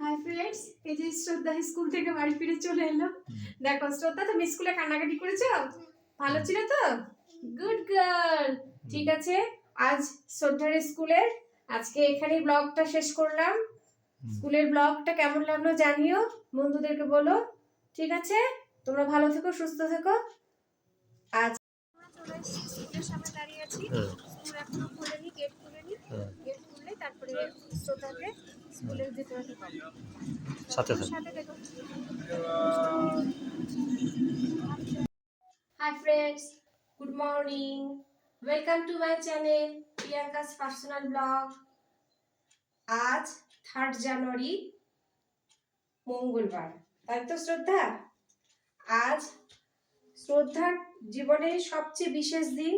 Hi friends, এই যে শ্রদ্ধা স্কুল থেকে বাড়ি ফিরে চলে এলো। দেখো শ্রদ্ধা, তুমি স্কুলে কান্নাকাটি করেছো? ভালো ছিল তো? Good girl. ঠিক আছে, আজ শ্রদ্ধার স্কুলের আজকে এখানেই ব্লগটা শেষ করলাম। স্কুলের ব্লগটা কেমন লাগলো জানিও, বন্ধুদেরকে বলো। ঠিক আছে, তোমরা ভালো থেকো, সুস্থ থেকো। আজ আমরা চলে এসেছি, স্কুলের সামনে দাঁড়িয়ে আছি। স্কুল এখনো খুলেনি, গেট খুলেনি। গেট খুললে তারপরে শ্রদ্ধাকে স্কুলের ভিতরে ঢোকাবো। সাথে দেখো। Hi friends, good morning. Welcome to my channel, Priyanka's Personal Blog. আজ 3rd জানুয়ারি মঙ্গলবার, তাই তো শ্রদ্ধা? আজ শ্রদ্ধার জীবনের সবচেয়ে বিশেষ দিন।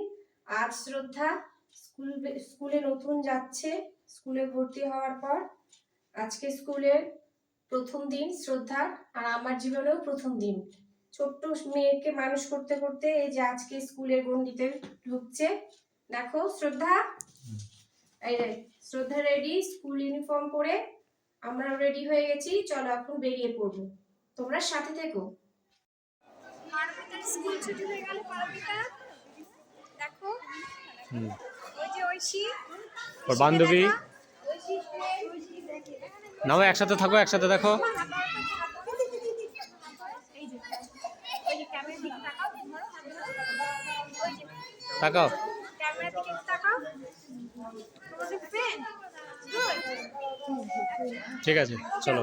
আজ শ্রদ্ধা স্কুলে নতুন যাচ্ছে। স্কুলে ভর্তি হওয়ার পর আজকে স্কুলের প্রথম দিন শ্রদ্ধার, আর আমার জীবনেও প্রথম দিন। ছোট্ট মেয়েকে মানুষ করতে করতে এই যে আজকে স্কুলের গণ্ডিতে ঢুকছে। দেখো শ্রদ্ধা, এই যে শ্রদ্ধা রেডি, স্কুল ইউনিফর্ম পরে আমরা রেডি হয়ে গেছি। চলো এখন বেরিয়ে পড়বো, তোমরা সাথে থেকো। স্কুল ছুটি হয়ে গেল। পারমিতা দেখো, ওই যে ঐশী ওর বান্ধবী। নাও একসাথে থাকো, একসাথে দেখো। তাকাও, ঠিক আছে চলো।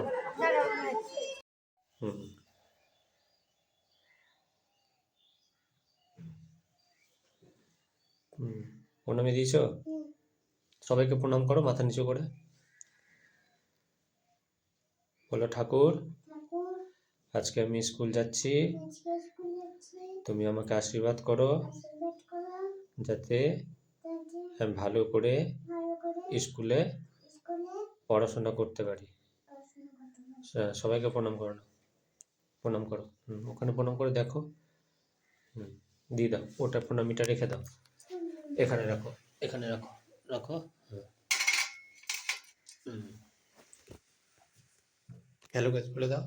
প্রণামী দিয়েছো? সবাইকে প্রণাম করো মাথা নিচু করে। বলো, ঠাকুর আজকে আমি স্কুল যাচ্ছি, তুমি আমাকে আশীর্বাদ করো যাতে আমি ভালো করে স্কুলে পড়াশোনা করতে পারি। সবাইকে প্রণাম করো না, প্রণাম করো। ওখানে প্রণাম করে দেখো। দিয়ে দাও, ওটা প্রণামীটা রেখে দাও, এখানে রাখো, এখানে রাখো, রাখো। হ্যালো গাইস বলে দাও।